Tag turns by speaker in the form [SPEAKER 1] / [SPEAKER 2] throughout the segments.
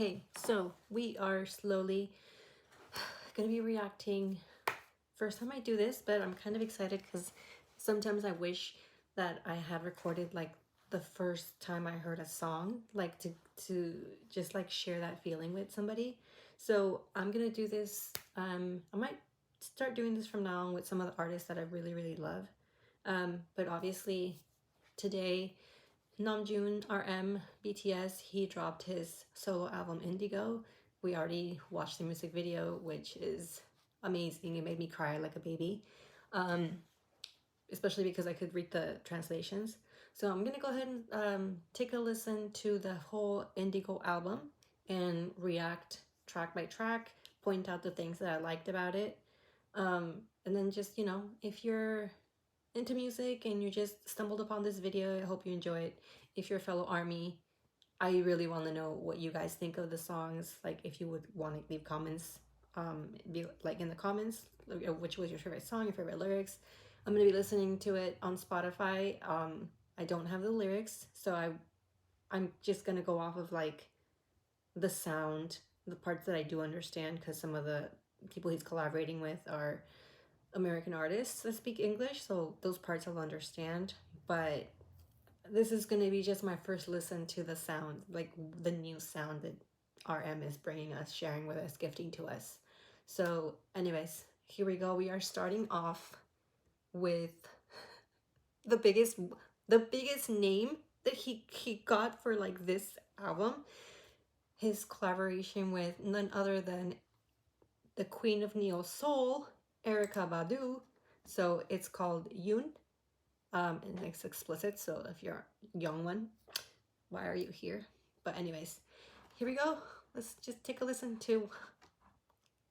[SPEAKER 1] Okay, so we are slowly gonna be reacting. First time I do this, but I'm kind of excited because sometimes I wish that I had recorded like the first time I heard a song, like to just like share that feeling with somebody. So I'm gonna do this. I might start doing this from now on with some of the artists that I really love. But obviously today Namjoon RM BTS, he dropped his solo album Indigo. We already watched the music video, which is amazing. It made me cry like a baby, especially because I could read the translations. So I'm gonna go ahead and take a listen to the whole Indigo album and react track by track, point out the things that I liked about it, and then just, you know, if you're into music and you just stumbled upon this video, I hope you enjoy it. If you're a fellow ARMY, I really want to know what you guys think of the songs. Like if you would want to leave comments, be like in the comments, which was your favorite song, your favorite lyrics. I'm gonna be listening to it on Spotify. I don't have the lyrics, so I'm just gonna go off of like the sound, the parts that I do understand, because some of the people he's collaborating with are American artists that speak English, so those parts I'll understand. But this is going to be just my first listen to the sound, like the new sound that RM is bringing us, sharing with us, gifting to us. So anyways, here we go. We are starting off with the biggest name that he got for like this album, his collaboration with none other than the queen of neo soul, Erykah Badu. So it's called Yoon, and it's explicit, so if you're a young one, why are you here? But anyways, here we go. Let's just take a listen to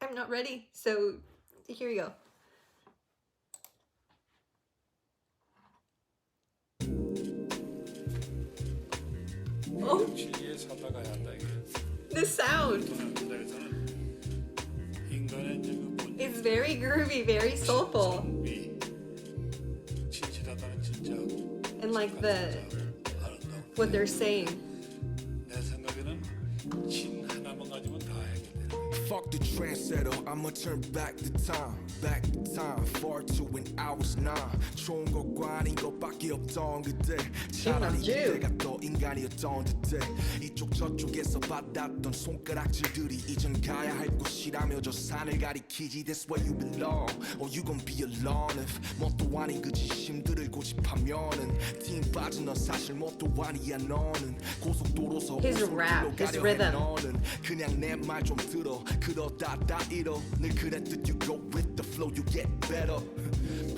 [SPEAKER 1] I'm Not Ready. So here we go. Oh, the sound. It's very groovy, very soulful. And like what they're saying.
[SPEAKER 2] Fuck the trendsetter, I'ma turn back the time far to when I was 9. 좋은 것과 아닌 것밖에 없던 그때 차라리 이때가 더 인간이었던 듯해. 이쪽 저쪽에서 받았던 손가락질들이 이젠 가야 할 곳이라며 저 산을 가리키지. That's where you belong, or you gon' be alone. If 뭣도 아닌 그 지심들을 고집하면은 팀 빠진 넌 사실 뭣도 아니야. 너는 고속도로서 오솔길로 가려 해. 너는 그냥 내 말 좀 들어. 그러다 다 잃어. 늘 그랬듯 you go with the flow, you get better.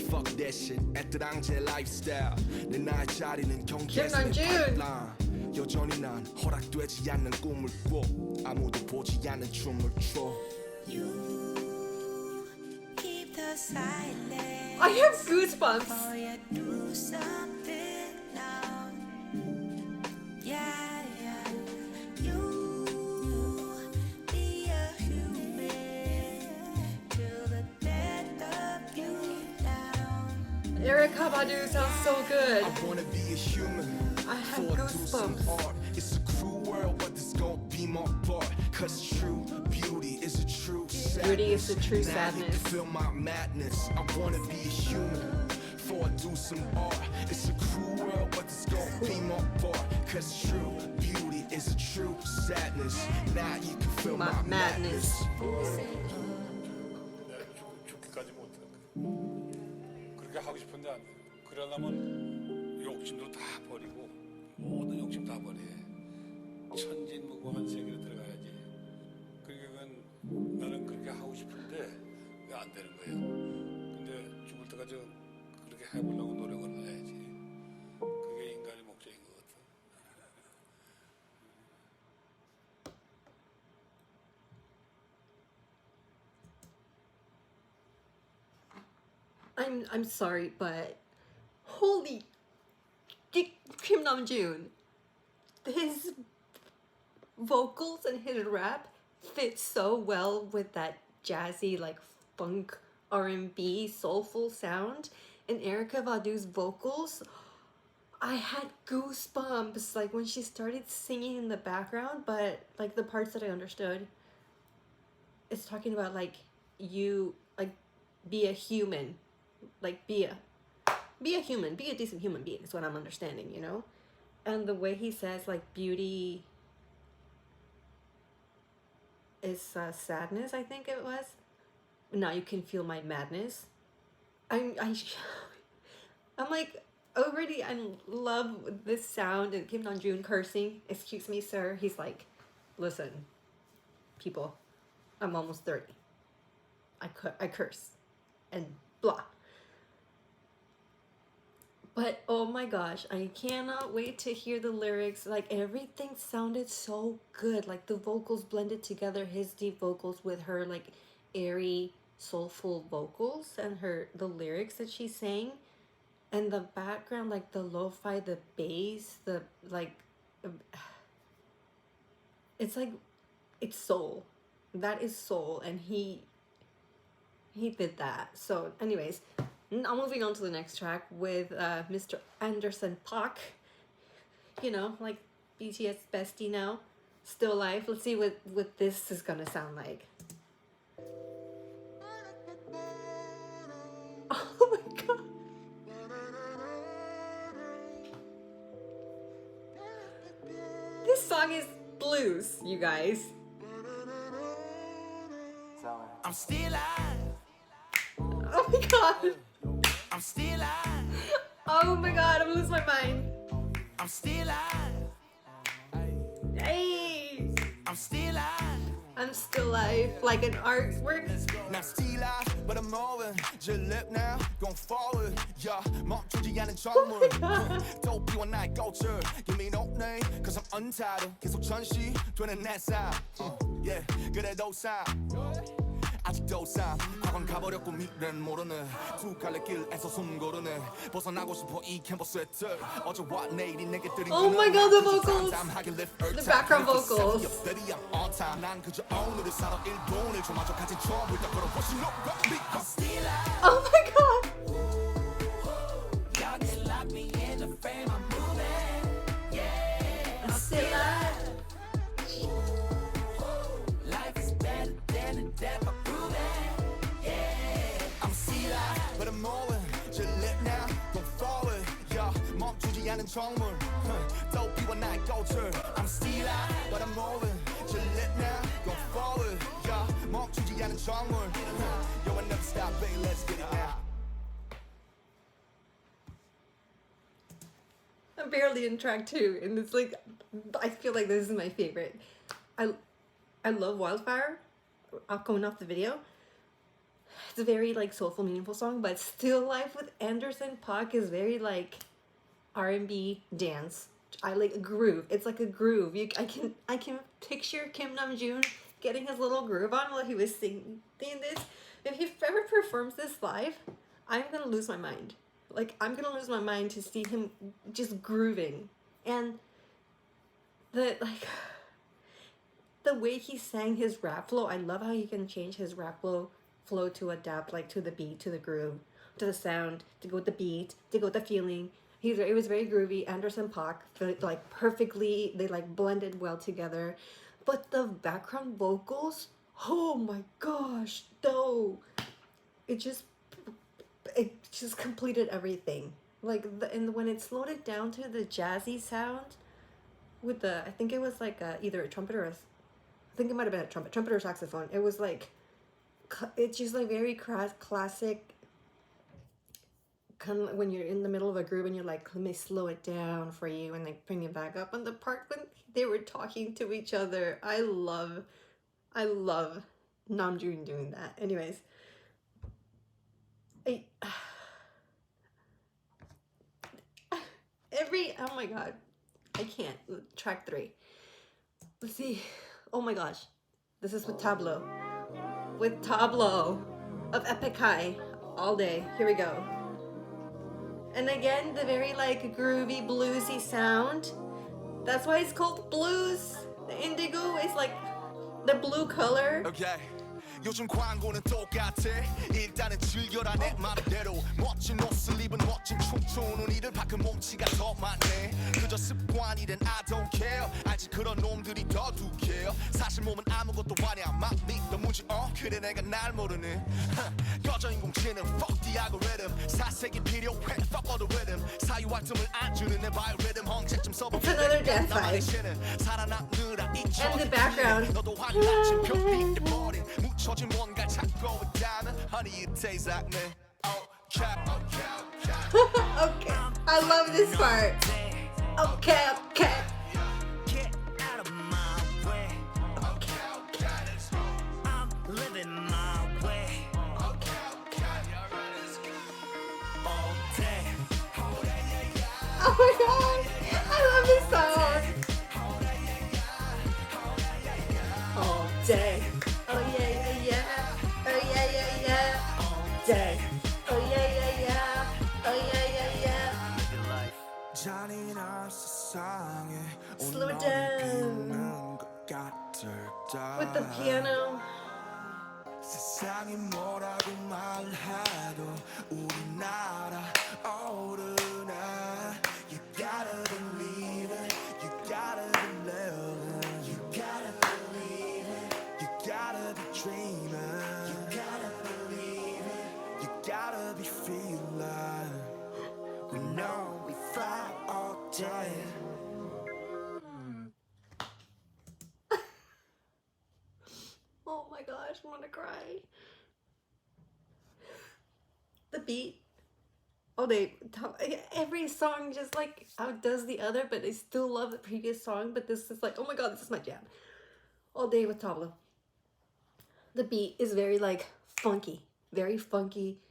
[SPEAKER 2] Fuck that shit, 애들랑제 lifestyle. 내 나의 자리는 경계에서 내 pipeline. 여전히 난 허락되지 않는 꿈을 꿔. 아무도 보지 않는 춤을 춰.
[SPEAKER 3] You keep the silence.
[SPEAKER 1] I have goosebumps.
[SPEAKER 3] Oh, you do something now. Yeah.
[SPEAKER 1] Erykah Badu sounds so good.
[SPEAKER 2] I wanna be a human.
[SPEAKER 1] I have goosebumps.
[SPEAKER 2] It's a cruel world, but this gon' be my part. Cause true beauty is a true sadness.
[SPEAKER 1] Beauty is a true
[SPEAKER 2] Now
[SPEAKER 1] sadness.
[SPEAKER 2] you can feel my madness. I wanna be a human. Before I do some art. It's a cruel world, but this gon' be my part. Cause true beauty is a true sadness. Now you can feel my madness.
[SPEAKER 4] 죽기까지 못한 거. 그렇게 하고 싶은데 안 돼. 그러려면 욕심도 다 버리고 모든 욕심 다 버려. 천진무구한 세계로 들어가야지. 그건 나는 그렇게 하고 싶은데 왜 안 되는 거예요. 근데 죽을 때까지 그렇게 해보려고 노력을 해야지. 그게 인간의 목적인 것 같아.
[SPEAKER 1] I'm sorry, but holy Kim Namjoon, his vocals and his rap fit so well with that jazzy like funk R&B soulful sound, and Erykah Badu's vocals I had goosebumps like when she started singing in the background, but like the parts that I understood, it's talking about like you like be a human, like be a human, be a decent human being is what I'm understanding, you know? And the way he says like beauty is sadness, I think it was. Now you can feel my madness. I I'm like already in love with this sound and Kim Namjoon cursing. Excuse me, sir. He's like, listen, people, I'm almost 30. I curse and blah. But oh my gosh, I cannot wait to hear the lyrics. Like everything sounded so good. Like the vocals blended together, his deep vocals with her like airy, soulful vocals and the lyrics that she sang. And the background, like the lo-fi, the bass, the like it's like it's soul. That is soul, and he did that. So anyways, now moving on to the next track with Mr. Anderson Park. You know, like BTS bestie now, still alive. Let's see what this is gonna sound like. Oh my god. This song is blues, you guys.
[SPEAKER 2] I'm still alive.
[SPEAKER 1] Oh my god.
[SPEAKER 2] I'm still alive.
[SPEAKER 1] Oh my god, I'm losing my mind.
[SPEAKER 2] I'm still alive.
[SPEAKER 1] Hey,
[SPEAKER 2] I'm still alive.
[SPEAKER 1] I'm still alive, like an artwork.
[SPEAKER 2] Now still alive, but I'm moving. Just live now, going forward. Yeah, 멈추지 않은 정물. 도피와 나의 culture. Give me no name, cause I'm untitled. 계속 전시되는 내 삶. Yeah, 그래도 삶. 아직도 삶. 과거는 가버렸고 미래는 모르네. 두 갈래 길에서 숨 고르네. 벗어나고 싶어 이 캔버스의 틀. 어제와 내일이 내게 들인
[SPEAKER 1] Oh my god, the vocals. The background vocals.
[SPEAKER 2] Baby, I'm on time. 난 그저 오늘을 살아 1분 1초마저 가진 처음을 다 걸어보신 너가 I'm still alive.
[SPEAKER 1] Oh my god.
[SPEAKER 2] Y'all can lock me in the frame. I'm moving. Yeah,
[SPEAKER 1] I'm still alive.
[SPEAKER 2] life is better than the death. I'm proving. Yeah, I'm still alive, but I'm moving. Just live now, go forward. Yeah, 멈추지 않은 정물. 도피와 나의 culture. I'm still alive, but I'm moving. Just live now, go forward. Yeah, 멈추지 않은 정물. Yo, I never stop, baby. Let's get it now.
[SPEAKER 1] I'm barely in track 2, and it's like I feel like this is my favorite. I love Wildfire. Going off the video. It's a very like soulful, meaningful song, but Still Life with Anderson Paak is very like R&B dance. I like a groove. It's like a groove. I can picture Kim Namjoon getting his little groove on while he was singing this. If he ever performs this live, I'm gonna lose my mind. Like I'm gonna lose my mind to see him just grooving. And the way he sang his rap flow, I love how he can change his rap flow to adapt like to the beat, to the groove, to the sound, to go with the beat, to go with the feeling. It was very groovy. Anderson Paak, like perfectly, they like blended well together. But the background vocals, oh my gosh, no, it just completed everything. Like and when it slowed it down to the jazzy sound with the, I think it was like either a trumpet or I think it might have been a trumpet or saxophone. It was like, it's just like very classic, kind of when you're in the middle of a groove and you're like, let me slow it down for you and like bring it back up. And the part when they were talking to each other, I love Namjoon doing that. Anyways, oh my god, I can't. Track 3. Let's see. Oh my gosh, this is with Tableau. With Tableau of Epic High. All day. Here we go. And again, the very like groovy, bluesy sound. That's why it's called blues. The indigo is like the blue color.
[SPEAKER 2] Okay. 요즘 광고는 똑같아 일단은 즐겨라 내 말대로 멋진 옷을 입은 멋진 춤추는 이들 밖은 몸치가 더 많네 그저 습관이된 I don't care 알지 그런 놈들이 더 두께요 사실 몸은 아무것도 아니야 막 믿던 문제 그래 내가 날 모르는 꺼져 인공지능 fuck the algorithm 사색이 필요해 fuck all the rhythm 사유할 틈을 안 주는 내 바이오리듬 언제쯤 써보게
[SPEAKER 1] It's another dance vibe.
[SPEAKER 2] 살아남느라
[SPEAKER 1] And the background.
[SPEAKER 2] 너도 한낮은 별빛 버린 묻혀진 뭔가 찾고 있다면 honey it tastes like me okay.
[SPEAKER 1] Okay, I love this part. Okay, okay.
[SPEAKER 3] Get out of my way. I'm living my way. All day.
[SPEAKER 1] Oh my god, I love this song. All day. Oh yeah, yeah, yeah. Oh yeah, yeah, yeah. All day. Oh yeah, yeah, yeah. Oh yeah, yeah, yeah.
[SPEAKER 2] 잔인한 세상에
[SPEAKER 1] Slow it down. With the piano.
[SPEAKER 2] 세상이 뭐라고 말해도 우리나라 오르나 You gotta believe it You gotta believe it You gotta believe it You gotta be dreaming You gotta believe it You gotta be feeling We know we fly all day
[SPEAKER 1] Oh my gosh, I want to cry. The beat. Oh, every song just like outdoes the other, but I still love the previous song. But this is like, oh my god, this is my jam. All day with Tabla. The beat is very like funky, very funky,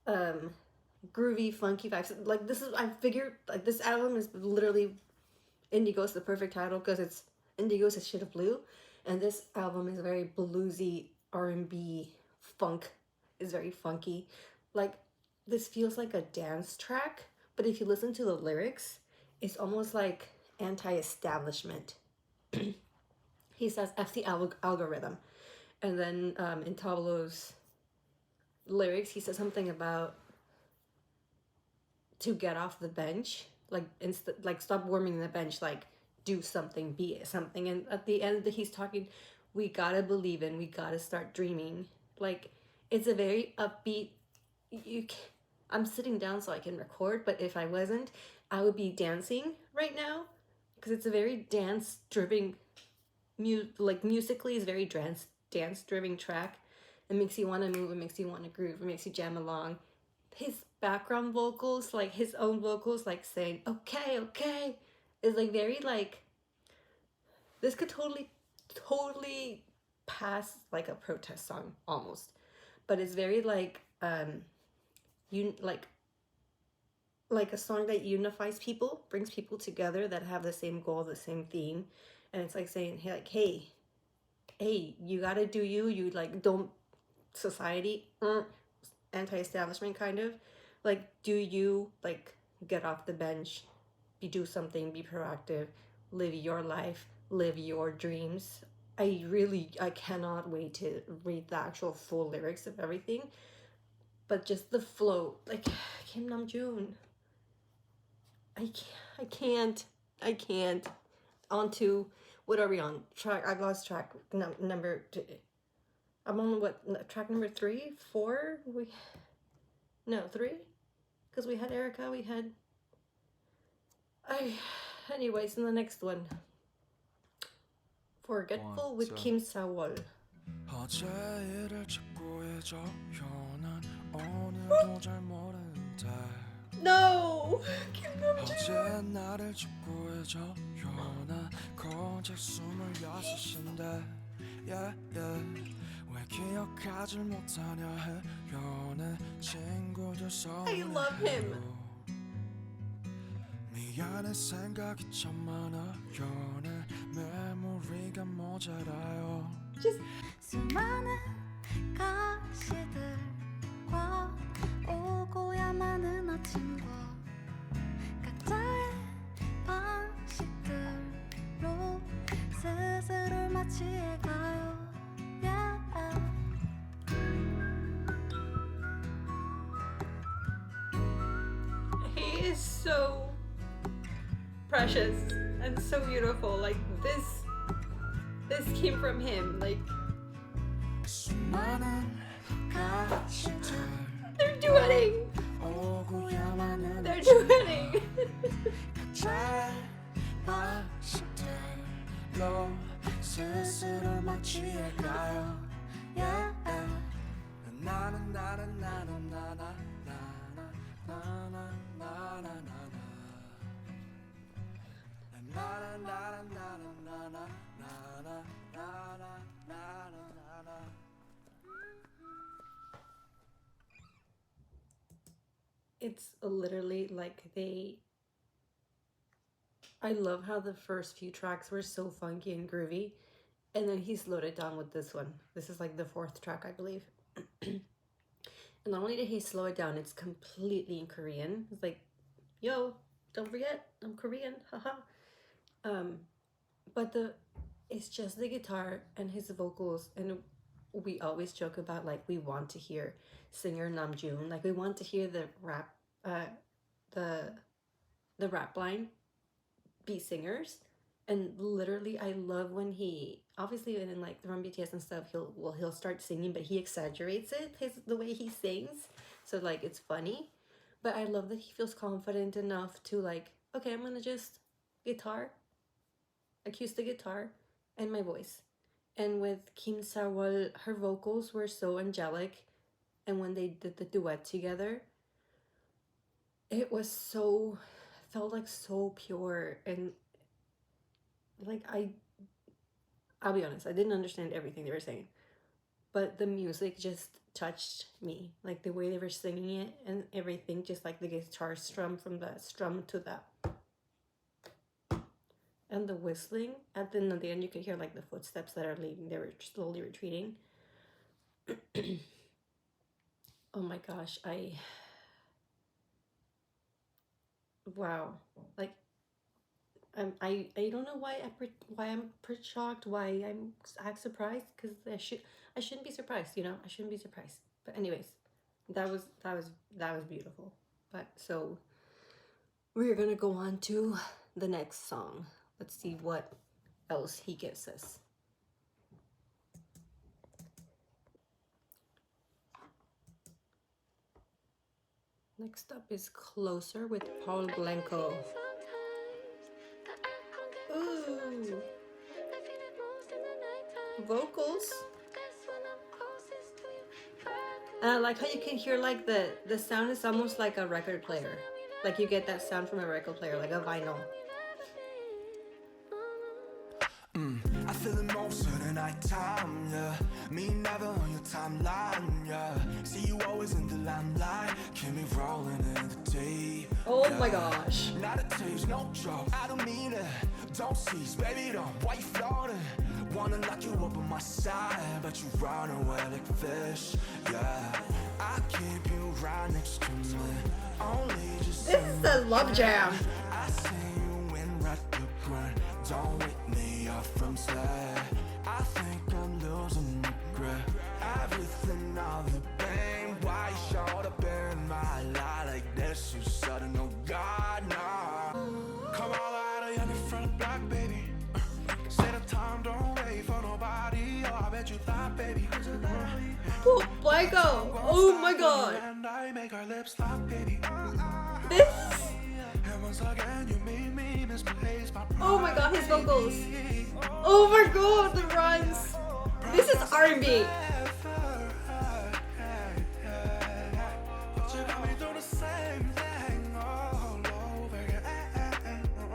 [SPEAKER 1] groovy, funky vibes. Like this is, I figured like this album is literally Indigo is the perfect title because it's Indigo is a shade of blue. And this album is very bluesy, R&B, funk. Is very funky. Like, this feels like a dance track, but if you listen to the lyrics, it's almost like anti-establishment. He says, F the algorithm. And then in Tablo's lyrics, he says something about to get off the bench. Like, like stop warming the bench, like, do something, be something. And at the end he's talking, we gotta believe in, we gotta start dreaming. Like, it's a very upbeat, I'm sitting down so I can record, but if I wasn't, I would be dancing right now because it's a very dance driven like musically is very dance driven track. It makes you want to move, it makes you want to groove, it makes you jam along. His background vocals, like his own vocals, like saying okay, okay, is like very like, this could totally pass like a protest song almost, but it's very like like a song that unifies people, brings people together that have the same goal, the same theme. And it's like saying, hey, like, hey, you gotta do you like, don't society, anti-establishment kind of, like, do you, like, get off the bench, do something, be proactive, live your life, live your dreams. I cannot wait to read the actual full lyrics of everything, but just the flow, like Kim Namjoon. I can't. On to, what are we on? Track, I've lost track. Number two. I'm on what, track number 3, 4? No, 3? Because we had Erica, we had... anyways, in the next one. Forgetful with Kim Sawol. No! Kim Namjoon! I love him.
[SPEAKER 2] 미안해 생각이 참 많아 연애 메모리가 모자라요
[SPEAKER 1] Just
[SPEAKER 3] 수많은 가시들과 오고야 마는 아침과 각자의 방식들로 스스로를 마치해가요. Yeah.
[SPEAKER 1] precious and so beautiful. Like this came from him. Like they're duetting. They're duetting. It's literally like I love how the first few tracks were so funky and groovy, and then he slowed it down with this one. This is like the 4th track, I believe. And not only did he slow it down, it's completely in Korean. It's like, yo, don't forget, I'm Korean, haha. But it's just the guitar and his vocals, and we always joke about like we want to hear singer Namjoon, like we want to hear the rap, the rap line be singers. And literally I love when he obviously in like from BTS and stuff he'll start singing, but he exaggerates it, the way he sings, so like it's funny. But I love that he feels confident enough to like, okay, I'm gonna just guitar, acoustic guitar, and my voice. And with Kim Sa-wol, her vocals were so angelic, and when they did the duet together, it was so, felt like so pure. And like I'll be honest, I didn't understand everything they were saying, but the music just touched me, like the way they were singing it and everything, just like the guitar strum, from the strum to the and the whistling at the end, you could hear like the footsteps that are leaving, they were slowly retreating. Oh my gosh, wow, like I don't know why I'm shocked, why I'm surprised, because I shouldn't be surprised, you know, I shouldn't be surprised. But anyways, that was beautiful. But so we're gonna go on to the next song. Let's see what else he gives us. Next up is Closer with Paul Blanco. Ooh. Vocals. And I like how you can hear like the sound is almost like a record player. Like you get that sound from a record player, like a vinyl.
[SPEAKER 2] I feel it most of the night time, yeah. Me never on your timeline, yeah. See you always in the limelight, keep me rolling in the day.
[SPEAKER 1] Oh my gosh.
[SPEAKER 2] Not a taste, no joke, I don't mean it. Don't cease, baby, don't, why you floating? Wanna lock you up on my side, but you run away like fish, yeah. I keep you right next to me, only just
[SPEAKER 1] this is a love jam.
[SPEAKER 2] I see you in red the grind, don't wake me up from sleep. I think I'm losing the grip, everything, all the pain. Why you showed up in my life like this? You sudden, oh God, no. Come all out of young in front of black, baby. Say the time, don't wait for nobody. Oh, I bet you thought, baby.
[SPEAKER 1] Oh, Blanco. Oh my God.
[SPEAKER 2] And I make our lips stop, baby.
[SPEAKER 1] This.
[SPEAKER 2] And once again, you made me misplace my pride.
[SPEAKER 1] Oh my God, his vocals. Oh my God, the rhymes. This is R&B.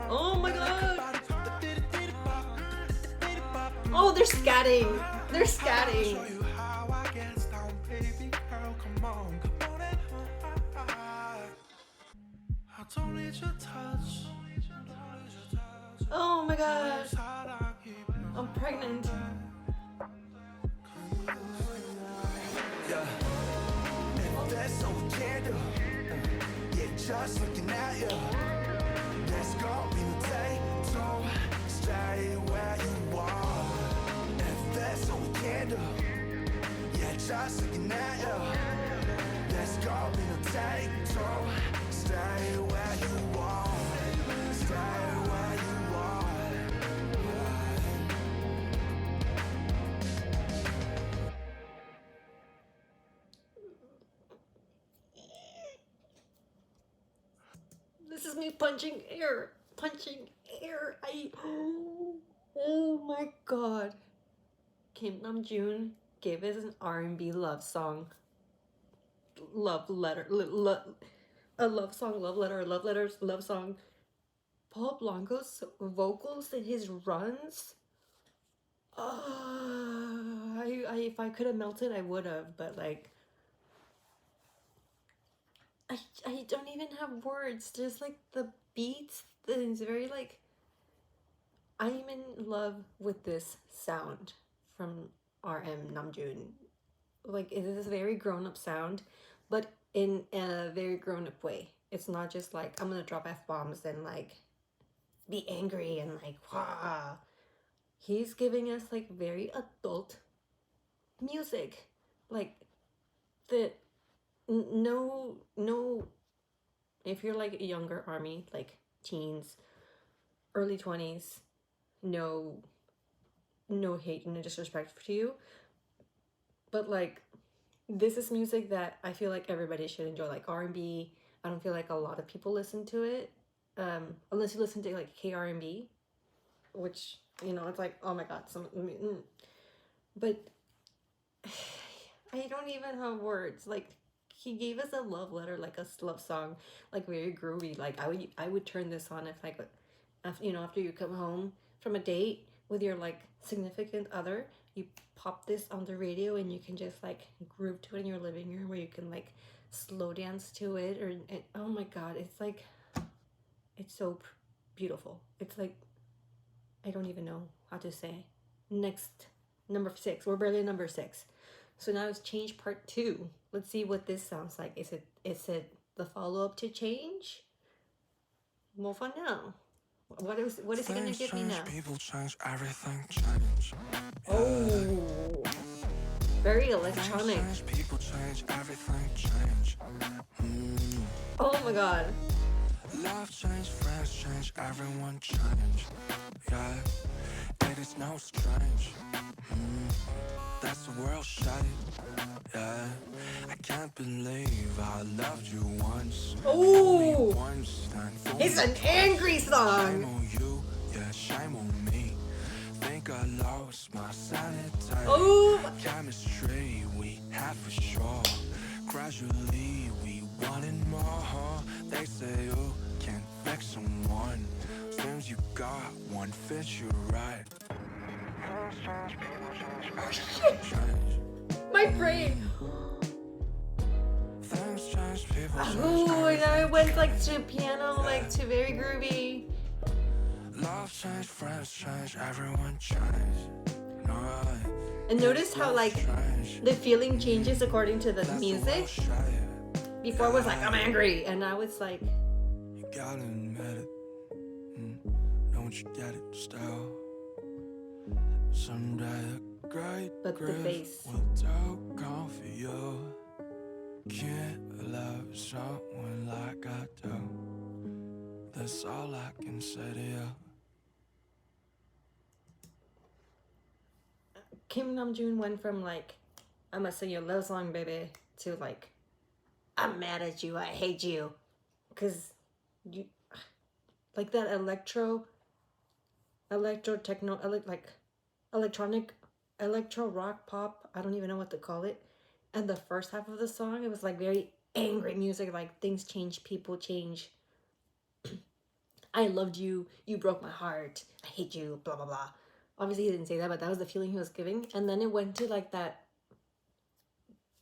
[SPEAKER 1] Oh my God. Oh, they're scatting. They're scatting. Oh my God. I'm pregnant.
[SPEAKER 2] Yeah, if that's all we can do, yeah, just looking at you. There's gonna be no day to stay where you are. If that's all we can do, yeah, just looking at you. There's gonna be no day to stay where you are. Stay where
[SPEAKER 1] This is me punching air. Punching air. Oh my god. Kim Namjoon gave us an R&B love song. Love letter. A love song, love letter, love letters, love song. Paul Blanco's vocals and his runs. If I could have melted, I would have, but like, I don't even have words. Just like the beats, it's very like, I'm in love with this sound from RM Namjoon. Like, it is a very grown-up sound, but in a very grown-up way. It's not just like, I'm gonna drop F-bombs and like be angry and like, wah. He's giving us like very adult music. Like, the no, if you're like a younger army, like teens, early 20s, no hate and no disrespect to you, but like, this is music that I feel like everybody should enjoy. Like R&B, I don't feel like a lot of people listen to it, unless you listen to like K-R&B, which, you know, it's like, oh my god, but I don't even have words. Like, he gave us a love letter, like a love song, like very groovy. Like, I would turn this on if like, after you come home from a date with your like significant other, you pop this on the radio and you can just like groove to it in your living room, where you can like slow dance to it, or oh my god, it's like, it's so beautiful. It's like, I don't even know how to say. Next, number 6. We're barely number 6. So now it's Change Part 2. Let's see what this sounds like. Is it the follow-up to Change? We'll find out. What is he gonna give me now?
[SPEAKER 2] People change, everything change.
[SPEAKER 1] Oh, very electronic.
[SPEAKER 2] People change, everything change.
[SPEAKER 1] Oh my god.
[SPEAKER 2] Love change, friends change, everyone change. Yeah, it is no strange. That's the world shade. Yeah, I can't believe I loved you once.
[SPEAKER 1] Oh,
[SPEAKER 2] Once,
[SPEAKER 1] it's an angry
[SPEAKER 2] shame
[SPEAKER 1] song.
[SPEAKER 2] on you, yeah, shame on me. Think I lost my sanity.
[SPEAKER 1] Oh,
[SPEAKER 2] Chemistry we had for sure. Gradually we wanted more. They say you can't fix someone. Seems you got one fits you right.
[SPEAKER 1] oh shit. My brain.
[SPEAKER 2] Things change, people change.
[SPEAKER 1] Oh, and now it went like to piano, like to very groovy.
[SPEAKER 2] Love change, friends change, everyone change. No,
[SPEAKER 1] And notice how like the feeling changes according to the music. Before it was like, I'm angry, and now it's like,
[SPEAKER 2] you gotta admit it. Don't you get it still? Someday a great
[SPEAKER 1] but the bass.
[SPEAKER 2] will do come for you. Can't love someone like I do. That's all I can say to you.
[SPEAKER 1] Kim Namjoon went from like, I'm gonna sing your love song, baby, to like, I'm mad at you, I hate you, cause you, like that electro techno, like electronic, electro rock pop. I don't even know what to call it. And the first half of the song, it was like very angry music, like things change, people change. I loved you, you broke my heart, I hate you, blah blah blah. Obviously he didn't say that, but that was the feeling he was giving. And then it went to like that,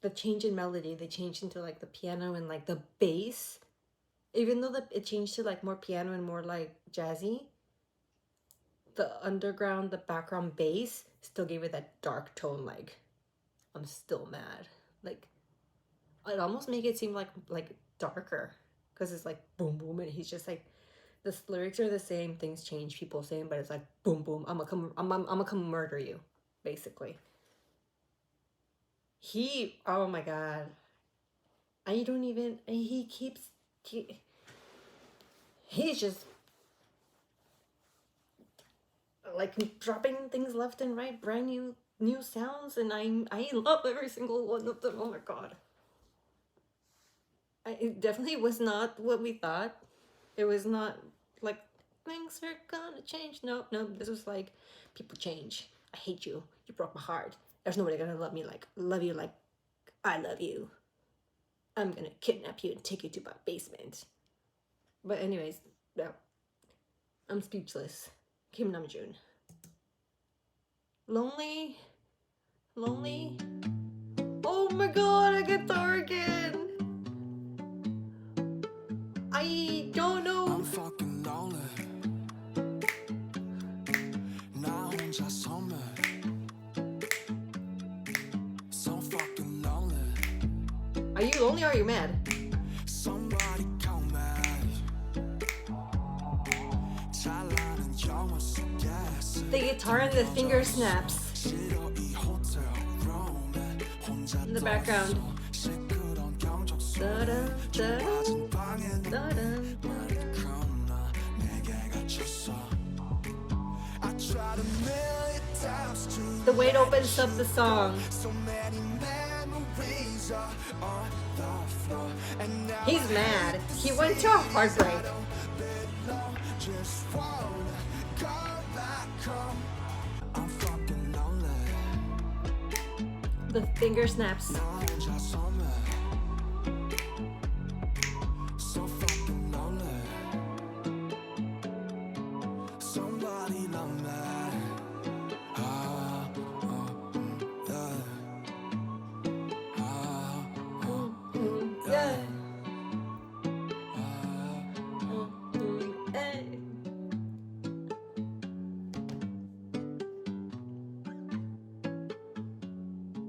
[SPEAKER 1] the change in melody, they changed into like the piano and like the bass. Even though it changed to like more piano and more like jazzy, the background bass still gave it that dark tone, like, I'm still mad. Like, it almost make it seem like darker, because it's like boom boom, and he's just like, the lyrics are the same, things change, people same, but it's like boom boom, I'm gonna come murder you, basically. Oh my god, he's just like dropping things left and right, brand new sounds, and I love every single one of them. Oh my god, it definitely was not what we thought. It was not like things are gonna change. No, no, this was like people change. I hate you. You broke my heart. There's nobody gonna love you like I love you. I'm gonna kidnap you and take you to my basement. But anyways, no. I'm speechless. Kim Namjoon. Lonely. Lonely. Oh my god, a guitar again. I don't know.
[SPEAKER 2] I'm fucking lonely. 나 혼자 섬을. So fucking lonely.
[SPEAKER 1] Are you lonely or are you mad?
[SPEAKER 2] Somebody call me. 잘나는 영화 속에서.
[SPEAKER 1] The guitar and the finger snaps
[SPEAKER 2] 싫어 이 호텔 룸에 혼자
[SPEAKER 1] in the background.
[SPEAKER 2] 시끄러운 경적소리.
[SPEAKER 1] Da-dun,
[SPEAKER 2] 좁아진 방에
[SPEAKER 1] da-dun.
[SPEAKER 2] 겁나 내게 갇혔어. I tried a million times to
[SPEAKER 1] The way it opens up the song.
[SPEAKER 2] so many memories are on the floor and now
[SPEAKER 1] He's mad. He went to a heartbreak.
[SPEAKER 2] just wanna go back home. I'm fucking lonely.
[SPEAKER 1] The finger snaps.
[SPEAKER 2] 나 혼자 섬에 so fucking lonely. Somebody love me. Ah, yeah. Ah,
[SPEAKER 1] Yeah. Hey.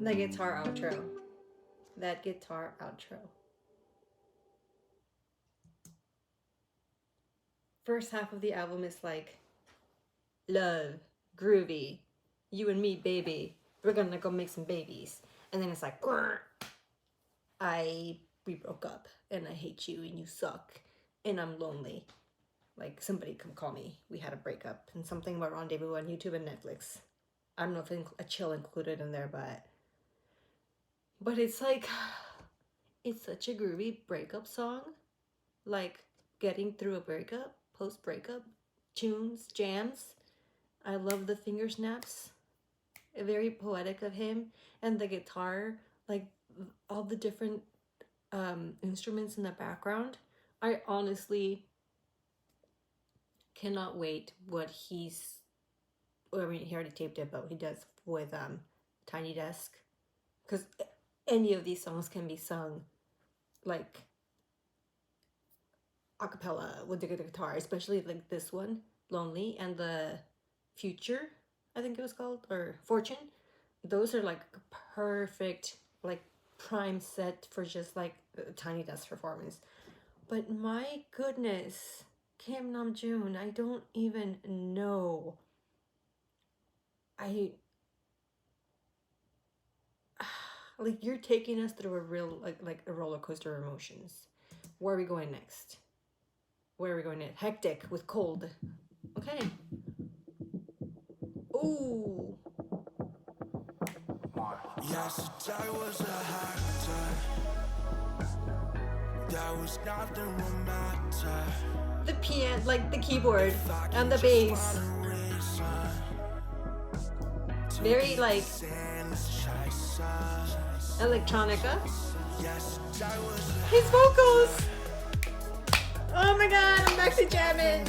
[SPEAKER 1] The guitar outro. That guitar outro. First half of the album is like love, groovy, you and me, baby. We're gonna go make some babies. And then it's like, "Grr. We broke up and I hate you and you suck and I'm lonely. Like somebody come call me. We had a breakup and something about rendezvous on YouTube and Netflix. I don't know if a chill included in there, but it's like, it's such a groovy breakup song. Like getting through a breakup, post breakup, tunes, jams. I love the finger snaps. Very poetic of him. And the guitar, like all the different instruments in the background. I honestly cannot wait what he's, I mean, he already taped it, but he does with Tiny Desk. Because any of these songs can be sung like a cappella with the guitar, especially like this one, Lonely, and the Future, I think it was called, or Fortune. Those are like perfect, like prime set for just like a Tiny Desk performance. But my goodness, Kim Namjoon, I don't even know. Like you're taking us through a real like a roller coaster of emotions. Where are we going next? Where are we going next? Hectic with cold. Okay. Ooh.
[SPEAKER 2] Yesterday was a hot day. There was nothing romantic.
[SPEAKER 1] The piano, like the keyboard and the bass. Very like electronica. His vocals. Oh my god, I'm back to jamming.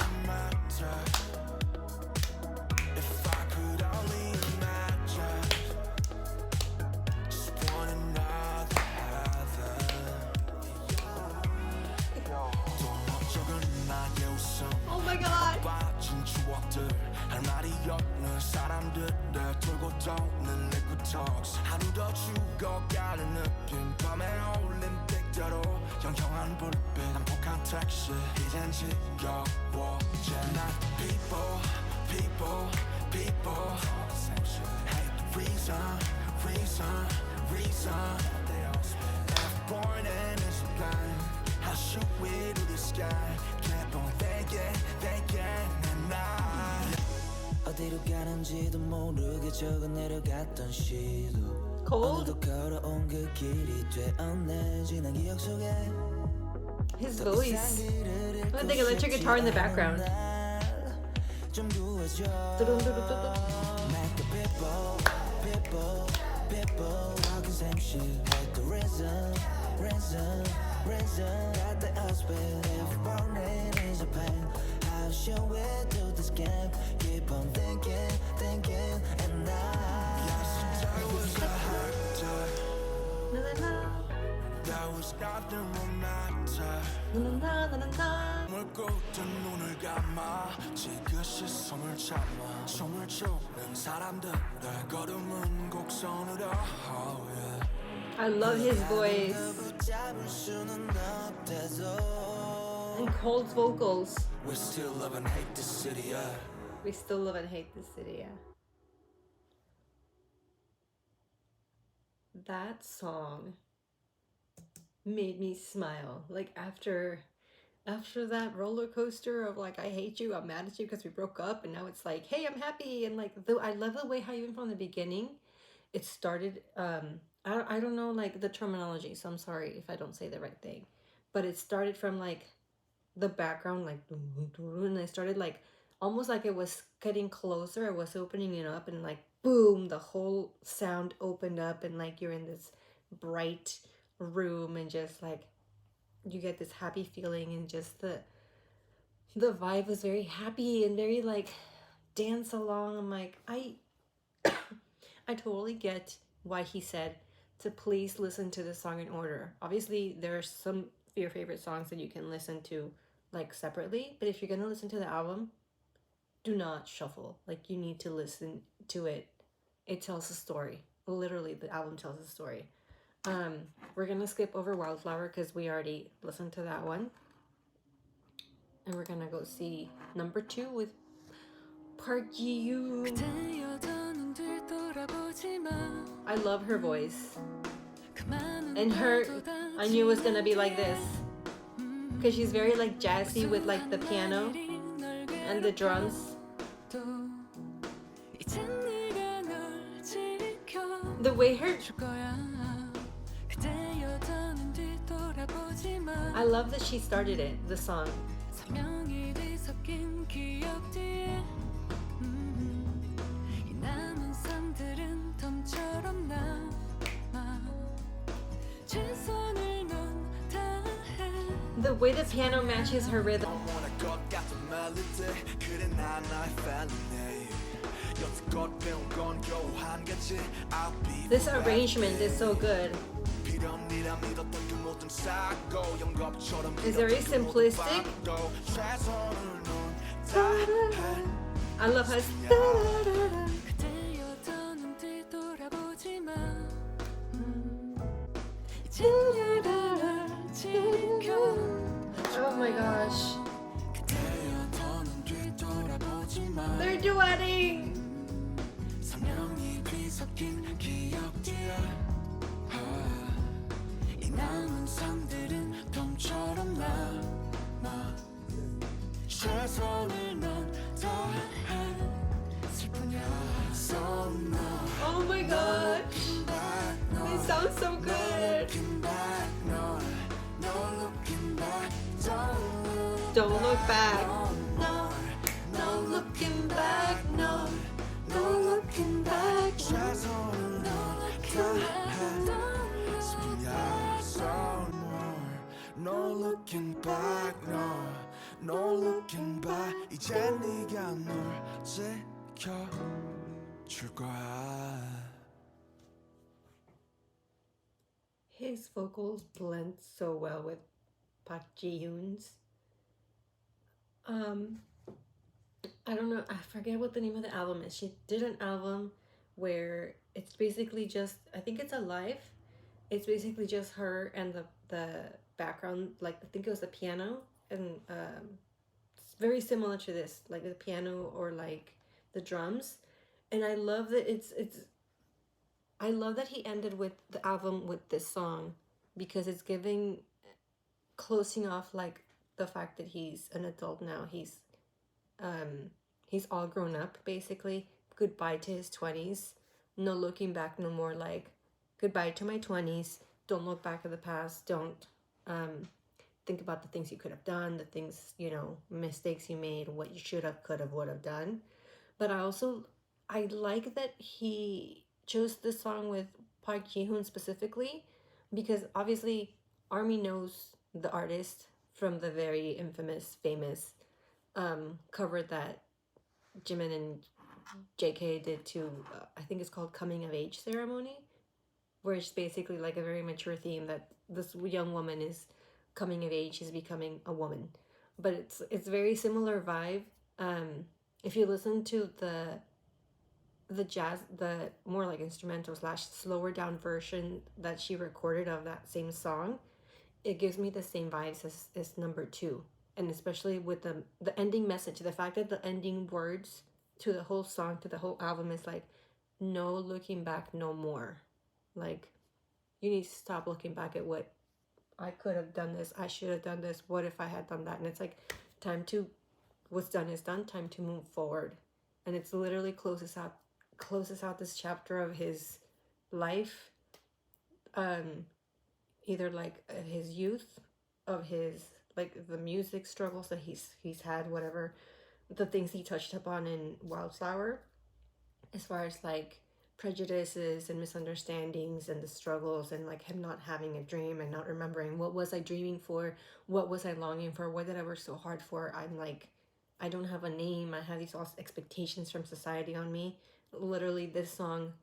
[SPEAKER 1] Oh my god. 할 말이 없는 사람들을 돌고 도는 liquid talks 하루 더 죽어가는 느낌 밤에 어울린 빅대로 영영한 불빛 난폭한 택시 이젠 지겨워져 난 people people people hate the reason reason reason F born in this blind how should we do this guy keep on thinking and I 어디로 가는지도 모르게 적어 내려갔던 시도 Cold.
[SPEAKER 2] 오늘도 걸어온 그 길이 되었네 지난 기억 속에
[SPEAKER 1] His voice. Look at the electric guitar in the background.
[SPEAKER 2] That was nothing romantic. 물고 뜬 눈을 감아 지그시 숨을 참아 숨을 추는 사람들의 걸음은 곡선으로 oh, yeah.
[SPEAKER 1] I love his voice and Cole's vocals.
[SPEAKER 2] We still love and hate this city, yeah.
[SPEAKER 1] We still love and hate this city, yeah. That song made me smile. Like after that roller coaster of like I hate you, I'm mad at you because we broke up, and now it's like, hey, I'm happy. And like I love the way how even from the beginning it started. I don't know like the terminology, so I'm sorry if I don't say the right thing, but it started from like the background like and I started like almost like it was getting closer. I was opening it up and like boom, the whole sound opened up and like you're in this bright room and just like you get this happy feeling, and just the vibe was very happy and very like dance along. I'm like, I totally get why he said to please listen to the song in order. Obviously there are some of your favorite songs that you can listen to like separately, but if you're gonna listen to the album, do not shuffle. Like you need to listen to it. It tells a story. Literally the album tells a story. We're gonna skip over Wildflower because we already listened to that one, and we're gonna go see number 2 with Park Ji-yoon. I love her voice, and I knew it was gonna be like this because she's very like jazzy with like the piano and the drums. The way her I love that she started it, the song. The way the piano matches her rhythm. This arrangement is so good. It's very simplistic. I love how oh my gosh. They're duetting. Oh my gosh. They sound so good. Don't look back. No, no looking back. No, no looking back.
[SPEAKER 2] No looking back, no, no looking back. 이제 네가 널 지켜줄 거야.
[SPEAKER 1] His vocals blend so well with Park Ji-yoon's. I don't know, I forget what the name of the album is. She did an album where it's basically just, I think it's Alive. It's basically just her and the background, like I think it was the piano, and it's very similar to this, like the piano or like the drums. And I love that I love that he ended with the album with this song, because it's giving, closing off like the fact that he's an adult now. He's all grown up basically. Goodbye to his 20s. No looking back no more. Like goodbye to my 20s. Don't look back at the past. Don't think about the things you could have done, the things, you know, mistakes you made, what you should have, could have, would have done. But I like that he chose this song with Park Ji-hoon specifically, because obviously Army knows the artist from the very infamous, famous cover that Jimin and JK did to, I think it's called Coming of Age Ceremony, where it's basically like a very mature theme that this young woman is coming of age, is becoming a woman. But it's very similar vibe. If you listen to the jazz, the more like instrumental slash slower down version that she recorded of that same song, it gives me the same vibes as number two. And especially with the ending message, the fact that the ending words to the whole song, to the whole album is like, no looking back no more. Like, you need to stop looking back at what I could have done this, I should have done this, what if I had done that? And it's like, time to, what's done is done, time to move forward. And it's literally closes out this chapter of his life, either like his youth, of his like the music struggles that he's had, whatever, the things he touched upon in Wildflower, as far as like prejudices and misunderstandings and the struggles, and like him not having a dream and not remembering what was I dreaming for, what was I longing for, what did I work so hard for. I'm like, I don't have a name, I have these false expectations from society on me. Literally, this song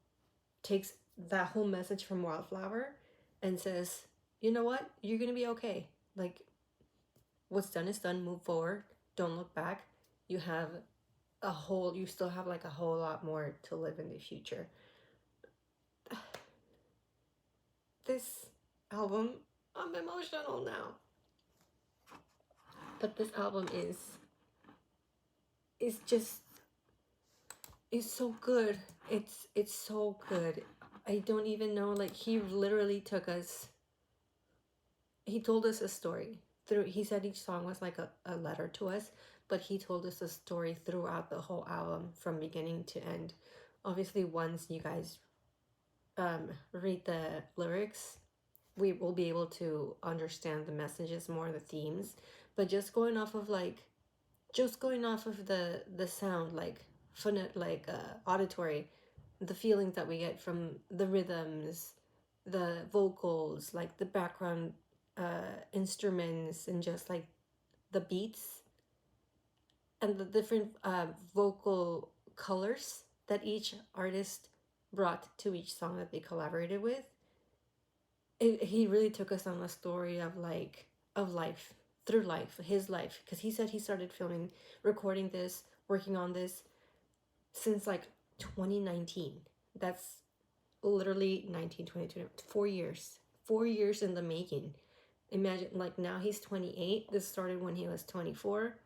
[SPEAKER 1] takes that whole message from Wildflower and says, you know what, you're gonna be okay. Like, what's done is done, move forward, don't look back. You still have like a whole lot more to live in the future. This album, I'm emotional now. But this album is so good. It's so good. I don't even know, like, he literally took us, he told us a story through, he said each song was like a letter to us, but he told us a story throughout the whole album from beginning to end. Obviously, once you guys read the lyrics, we will be able to understand the messages more, the themes. But just going off of the sound, like auditory, the feelings that we get from the rhythms, the vocals, like the background instruments, and just like the beats and the different vocal colors that each artist brought to each song that they collaborated with. He really took us on a story of life, through life, his life, because he said he started recording this, working on this since like 2019. That's literally 19, 20, 4 years in the making. Imagine, like, now he's 28. This started when he was 24.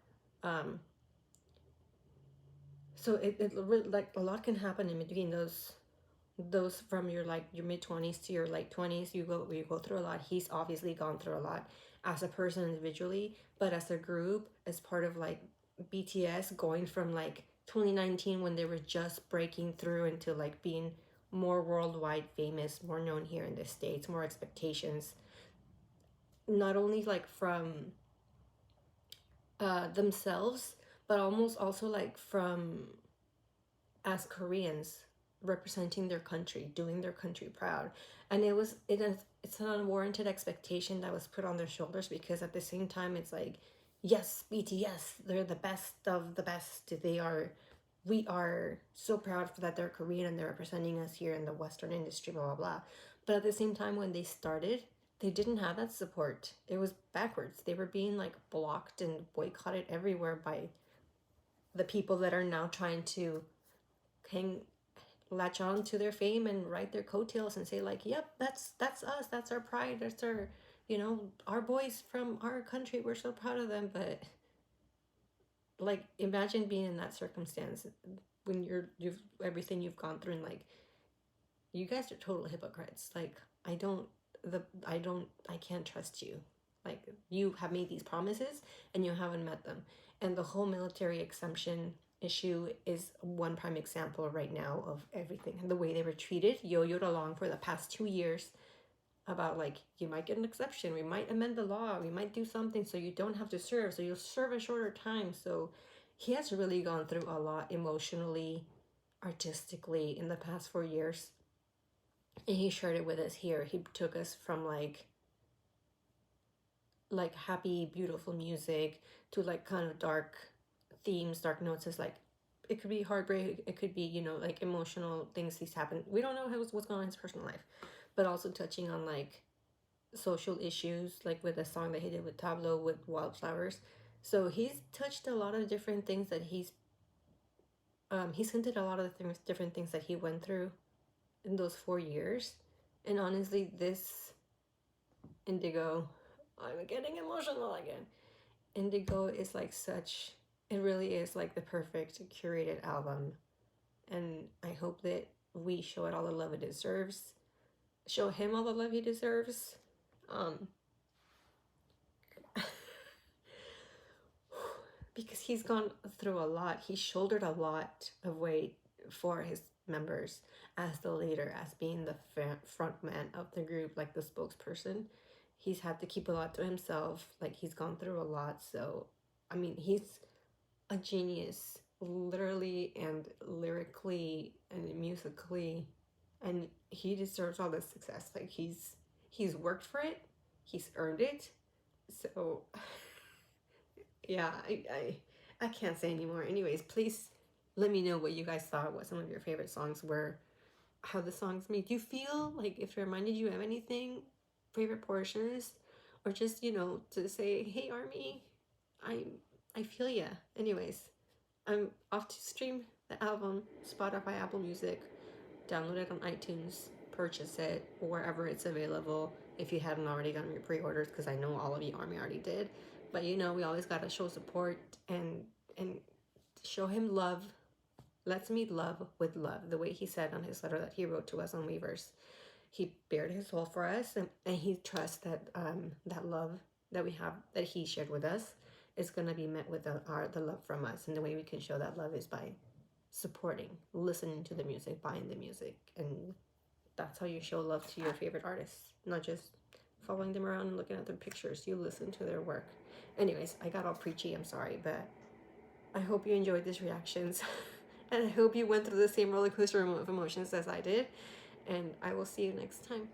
[SPEAKER 1] So it like a lot can happen in between those from your mid-20s to your late 20s. You go through a lot. He's obviously gone through a lot as a person individually, but as a group, as part of like BTS, going from like 2019 when they were just breaking through into like being more worldwide famous, more known here in the States, more expectations, not only like from themselves, but almost also like from as Koreans representing their country, doing their country proud. And it's an unwarranted expectation that was put on their shoulders, because at the same time it's like, yes, BTS, they're the best of the best. We are so proud that they're Korean and they're representing us here in the Western industry, blah blah blah. But at the same time, when they started, they didn't have that support. It was backwards. They were being like blocked and boycotted everywhere by the people that are now trying to latch on to their fame and ride their coattails and say like, yep, that's us, that's our pride, that's our, our boys from our country, we're so proud of them. But like, imagine being in that circumstance when you've everything you've gone through, and like, you guys are total hypocrites. Like, I can't trust you. Like, you have made these promises and you haven't met them. And the whole military exemption issue is one prime example right now of everything. And the way they were treated, yo-yoed along for the past 2 years, about like you might get an exception, we might amend the law, we might do something so you don't have to serve, so you'll serve a shorter time. So he has really gone through a lot emotionally, artistically in the past 4 years, and he shared it with us here. He took us from like happy beautiful music to like kind of dark themes, dark notes. Is like it could be heartbreak, it could be, you know, like emotional things he's happened. We don't know what's going on in his personal life, but also touching on like social issues, like with a song that he did with Tableau with Wildflowers. So he's touched a lot of different things that he's hinted a lot of the things, different things that he went through in those 4 years. And honestly, this Indigo, I'm getting emotional again. Indigo is like such, it really is like the perfect curated album. And I hope that we show it all the love it deserves. Show him all the love he deserves. Because he's gone through a lot. He shouldered a lot of weight for his members as the leader, as being the front man of the group, like the spokesperson. He's had to keep a lot to himself. Like he's gone through a lot. So, I mean, he's a genius, literally and lyrically and musically, and he deserves all this success. Like he's worked for it, he's earned it. So yeah, I can't say anymore. Anyways, please let me know what you guys thought, what some of your favorite songs were, how the songs made you feel, like if it reminded you of anything, favorite portions, or just, you know, to say, hey Army, I feel ya. Anyways, I'm off to stream the album, Spotify, Apple Music, download it on iTunes, purchase it wherever it's available if you hadn't already gotten your pre-orders, because I know all of you Army already did. But you know, we always gotta show support and show him love. Let's meet love with love, the way he said on his letter that he wrote to us on Weavers. He bared his soul for us, and he trusts that that love that we have, that he shared with us, is going to be met with the love from us. And the way we can show that love is by supporting, listening to the music, buying the music. And that's how you show love to your favorite artists, not just following them around and looking at their pictures. You listen to their work. Anyways, I got all preachy, I'm sorry, but I hope you enjoyed these reactions. And I hope you went through the same roller coaster of emotions as I did. And I will see you next time.